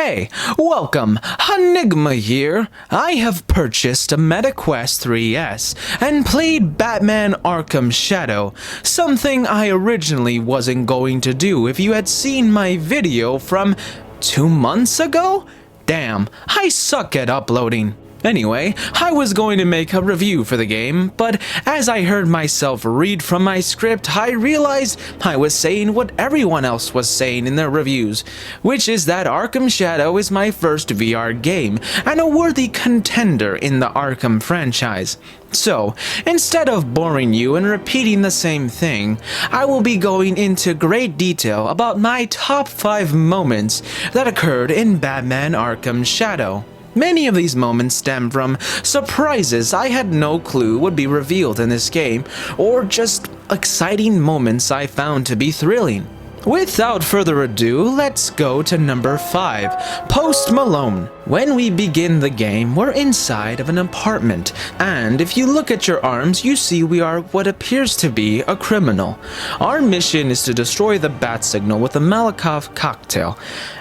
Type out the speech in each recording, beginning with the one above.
Hey, welcome, Enigma here. I have purchased a MetaQuest 3S and played Batman Arkham Shadow, something I originally wasn't going to do if you had seen my video from 2 months ago? Damn, I suck at uploading. Anyway, I was going to make a review for the game, but as I heard myself read from my script, I realized I was saying what everyone else was saying in their reviews, which is that Arkham Shadow is my first VR game and a worthy contender in the Arkham franchise. So, instead of boring you and repeating the same thing, I will be going into great detail about my top 5 moments that occurred in Batman Arkham Shadow. Many of these moments stem from surprises I had no clue would be revealed in this game, or just exciting moments I found to be thrilling. Without further ado, let's go to number 5, Post Malone. When we begin the game, we're inside of an apartment, and if you look at your arms, you see we are what appears to be a criminal. Our mission is to destroy the bat signal with a Molotov cocktail.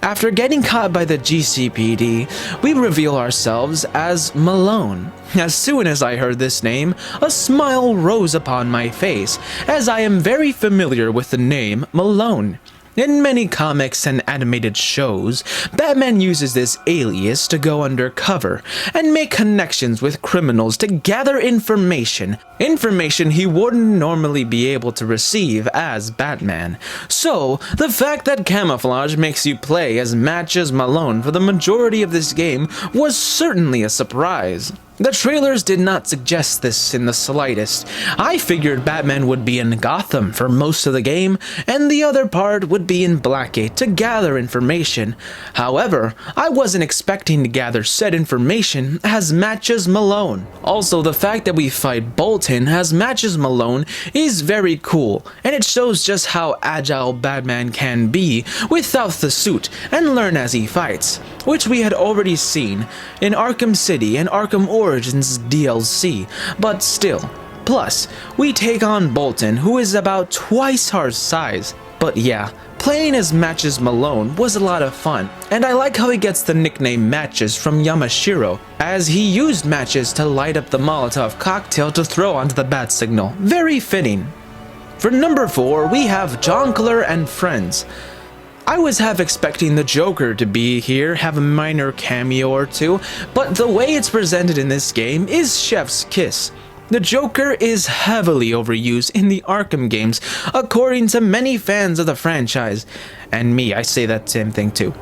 After getting caught by the GCPD, we reveal ourselves as Malone. As soon as I heard this name, a smile rose upon my face, as I am very familiar with the name Malone. In many comics and animated shows, Batman uses this alias to go undercover and make connections with criminals to gather information he wouldn't normally be able to receive as Batman. So, the fact that camouflage makes you play as Matches Malone for the majority of this game was certainly a surprise. The trailers did not suggest this in the slightest. I figured Batman would be in Gotham for most of the game, and the other part would be in Blackgate to gather information. However, I wasn't expecting to gather said information as Matches Malone. Also, the fact that we fight Bolton as Matches Malone is very cool, and it shows just how agile Batman can be without the suit and learn as he fights, which we had already seen in Arkham City and Arkham Origins DLC, but still. Plus, we take on Bolton, who is about twice our size. But yeah, playing as Matches Malone was a lot of fun, and I like how he gets the nickname Matches from Yamashiro, as he used matches to light up the Molotov cocktail to throw onto the bat signal. Very fitting. For number 4, we have Jongleur and Friends. I was half expecting the Joker to be here, have a minor cameo or two, but the way it's presented in this game is chef's kiss. The Joker is heavily overused in the Arkham games, according to many fans of the franchise. And me, I say that same thing too.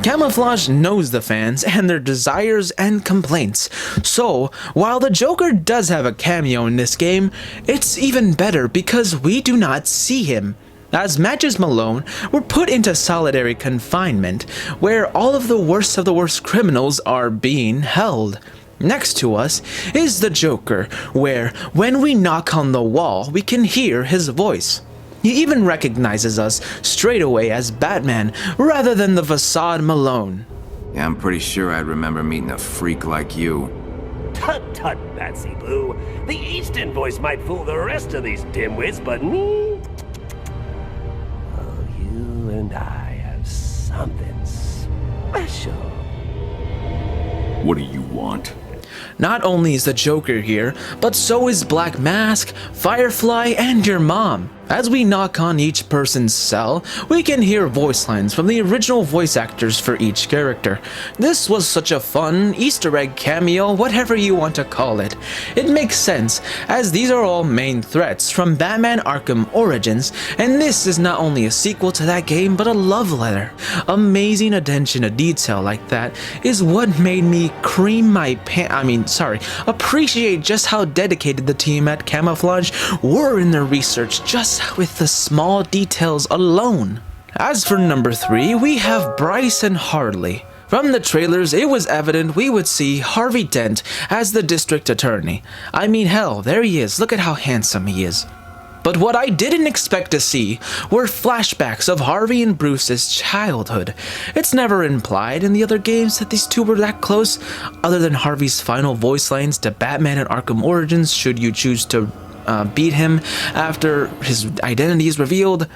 Camouflage knows the fans and their desires and complaints. So, while the Joker does have a cameo in this game, it's even better because we do not see him. As Matches Malone, we're put into solitary confinement, where all of the worst criminals are being held. Next to us is the Joker, where when we knock on the wall, we can hear his voice. He even recognizes us straight away as Batman, rather than the facade Malone. Yeah, I'm pretty sure I'd remember meeting a freak like you. Tut tut, Batsy Boo. The Eastern voice might fool the rest of these dimwits, but me? Oh, you and I have something special. What do you want? Not only is the Joker here, but so is Black Mask, Firefly, and your mom. As we knock on each person's cell, we can hear voice lines from the original voice actors for each character. This was such a fun Easter egg cameo, whatever you want to call it. It makes sense, as these are all main threats from Batman Arkham Origins, and this is not only a sequel to that game, but a love letter. Amazing attention to detail like that is what made me appreciate just how dedicated the team at Camouflage were in their research just with the small details alone. As for number 3, we have Bryce and Harley. From the trailers, it was evident we would see Harvey Dent as the district attorney. I mean, hell, there he is. Look at how handsome he is. But what I didn't expect to see were flashbacks of Harvey and Bruce's childhood. It's never implied in the other games that these two were that close, other than Harvey's final voice lines to Batman and Arkham Origins should you choose to beat him after his identity is revealed.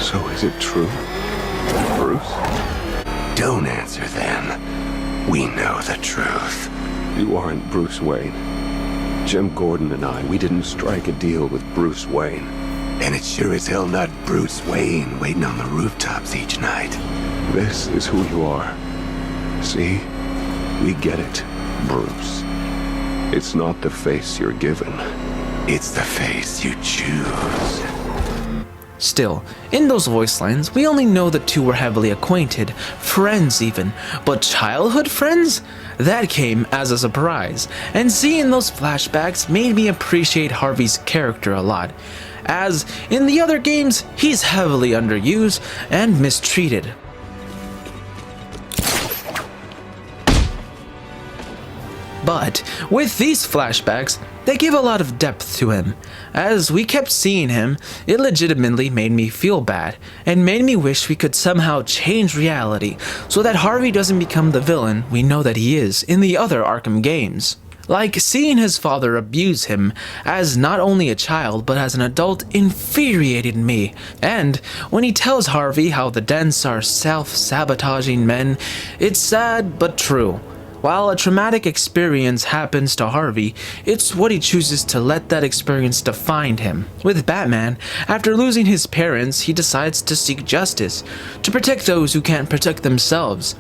So is it true? Bruce? don't answer then, we know the truth. You aren't Bruce Wayne. Jim Gordon and I, we didn't strike a deal with Bruce Wayne. And it's sure as hell not Bruce Wayne waiting on the rooftops each night. This is who you are. See? We get it, Bruce. It's not the face you're given. It's the face you choose. Still, in those voice lines, we only know the two were heavily acquainted, friends even, but childhood friends? That came as a surprise, and seeing those flashbacks made me appreciate Harvey's character a lot, as in the other games, he's heavily underused and mistreated. But with these flashbacks, they give a lot of depth to him. As we kept seeing him, it legitimately made me feel bad, and made me wish we could somehow change reality so that Harvey doesn't become the villain we know that he is in the other Arkham games. Like seeing his father abuse him as not only a child but as an adult infuriated me, and when he tells Harvey how the Dents are self-sabotaging men, it's sad but true. While a traumatic experience happens to Harvey, it's what he chooses to let that experience define him. With Batman, after losing his parents, he decides to seek justice, to protect those who can't protect themselves.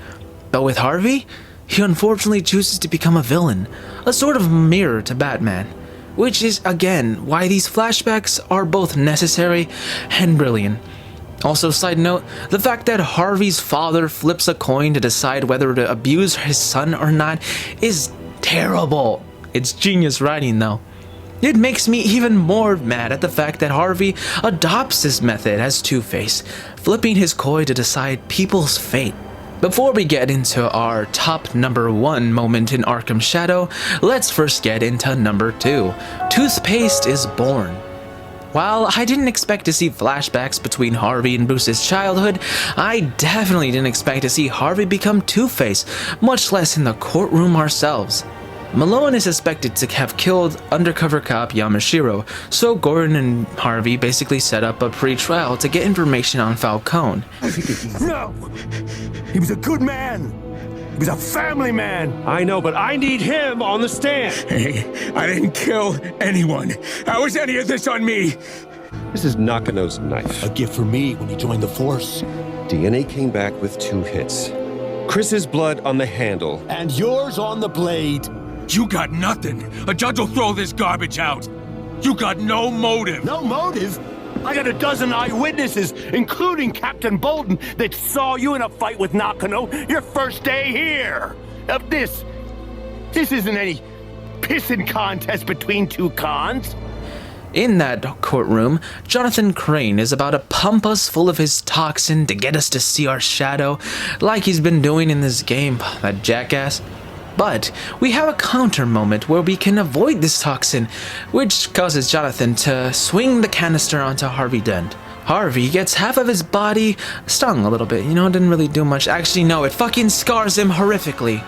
But with Harvey, he unfortunately chooses to become a villain, a sort of mirror to Batman. Which is, again, why these flashbacks are both necessary and brilliant. Also, side note, the fact that Harvey's father flips a coin to decide whether to abuse his son or not is terrible. It's genius writing though. It makes me even more mad at the fact that Harvey adopts this method as Two-Face, flipping his coin to decide people's fate. Before we get into our top number 1 moment in Arkham Shadow, let's first get into number 2. Toothpaste is born. While I didn't expect to see flashbacks between Harvey and Bruce's childhood, I definitely didn't expect to see Harvey become Two-Face, much less in the courtroom ourselves. Malone is suspected to have killed undercover cop Yamashiro, so Gordon and Harvey basically set up a pre-trial to get information on Falcone. No! He was a good man! He was a family man! I know, but I need him on the stand! Hey, I didn't kill anyone. How is any of this on me? This is Nakano's knife. A gift for me when you joined the force. DNA came back with 2 hits. Chris's blood on the handle. And yours on the blade. You got nothing. A judge will throw this garbage out. You got no motive. No motive? I got a dozen eyewitnesses, including Captain Bolton, that saw you in a fight with Nakano your first day here. This isn't any pissing contest between two cons. In that courtroom, Jonathan Crane is about to pump us full of his toxin to get us to see our shadow, like he's been doing in this game, that jackass. But we have a counter moment where we can avoid this toxin, which causes Jonathan to swing the canister onto Harvey Dent. Harvey gets half of his body stung a little bit, didn't really do much. Actually, no, it fucking scars him horrifically.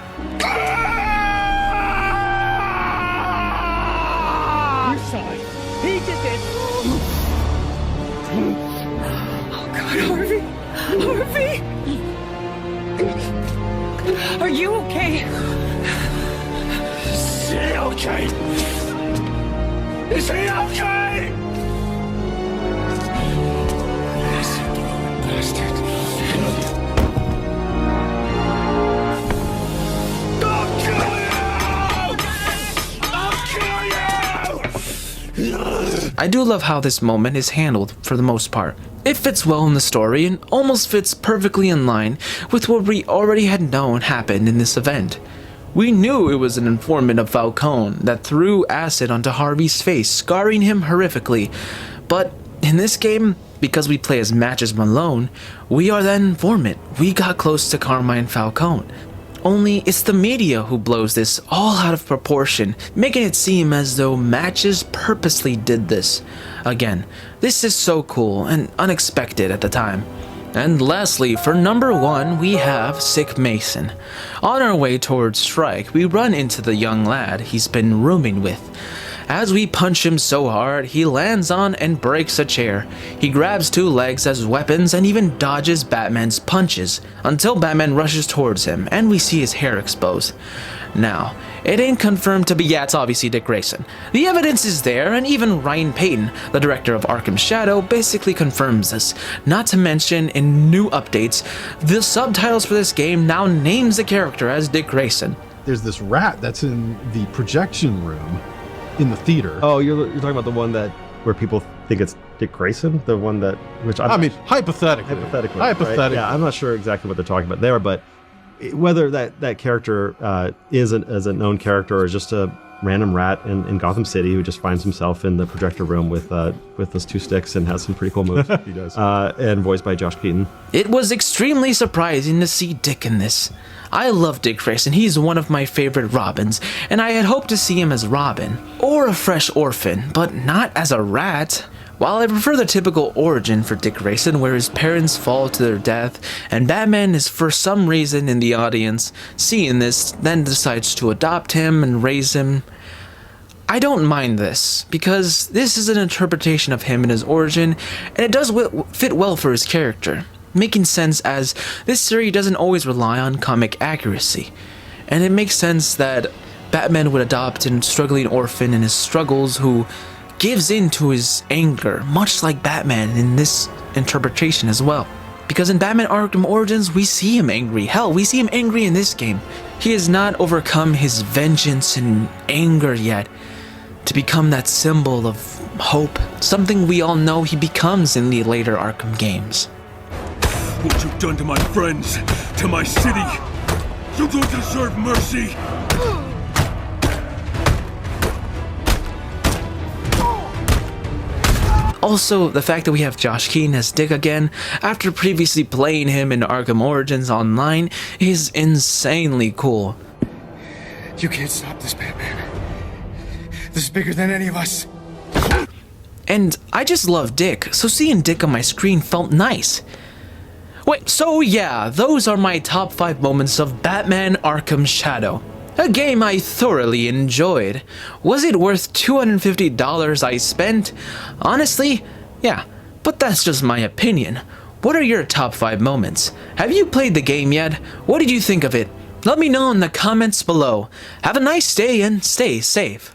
You saw it. He did this. Oh God, Harvey! Harvey! Are you okay? Is he okay? Is he okay? Bastard. I'll kill you! I do love how this moment is handled for the most part. It fits well in the story and almost fits perfectly in line with what we already had known happened in this event. We knew it was an informant of Falcone that threw acid onto Harvey's face, scarring him horrifically. But in this game, because we play as Matches Malone, we are that informant. We got close to Carmine Falcone. Only it's the media who blows this all out of proportion, making it seem as though Matches purposely did this. Again, this is so cool and unexpected at the time. And lastly, for number 1, we have Sick Mason. On our way towards strike, we run into the young lad he's been rooming with. As we punch him so hard, he lands on and breaks a chair. He grabs 2 legs as weapons and even dodges Batman's punches, until Batman rushes towards him and we see his hair exposed. Now, it ain't confirmed to be, yeah, it's obviously Dick Grayson. The evidence is there, and even Ryan Payton, the director of Arkham Shadow, basically confirms this. Not to mention, in new updates, the subtitles for this game now names the character as Dick Grayson. There's this rat that's in the projection room in the theater. Oh, you're talking about the one where people think it's Dick Grayson? The one I mean, hypothetically. Right? Yeah, I'm not sure exactly what they're talking about there, but whether that character is a known character or is just a random rat in Gotham City who just finds himself in the projector room with those 2 sticks and has some pretty cool moves. He does. And voiced by Josh Keaton. It was extremely surprising to see Dick in this. I love Dick Grayson, he's one of my favorite Robins, and I had hoped to see him as Robin, or a fresh orphan, but not as a rat. While I prefer the typical origin for Dick Grayson where his parents fall to their death and Batman is for some reason in the audience seeing this then decides to adopt him and raise him, I don't mind this because this is an interpretation of him and his origin and it does fit well for his character, making sense as this series doesn't always rely on comic accuracy, and it makes sense that Batman would adopt a struggling orphan in his struggles who gives in to his anger, much like Batman in this interpretation as well. Because in Batman Arkham Origins, we see him angry. Hell, we see him angry in this game. He has not overcome his vengeance and anger yet to become that symbol of hope, something we all know he becomes in the later Arkham games. What you've done to my friends, to my city, you don't deserve mercy! Also, the fact that we have Josh Keaton as Dick again, after previously playing him in Arkham Origins Online, is insanely cool. You can't stop this, Batman. This is bigger than any of us. And I just love Dick, so seeing Dick on my screen felt nice. Wait, so yeah, those are my top 5 moments of Batman Arkham Shadow. A game I thoroughly enjoyed. Was it worth $250 I spent? Honestly, yeah, but that's just my opinion. What are your top 5 moments? Have you played the game yet? What did you think of it? Let me know in the comments below. Have a nice day and stay safe.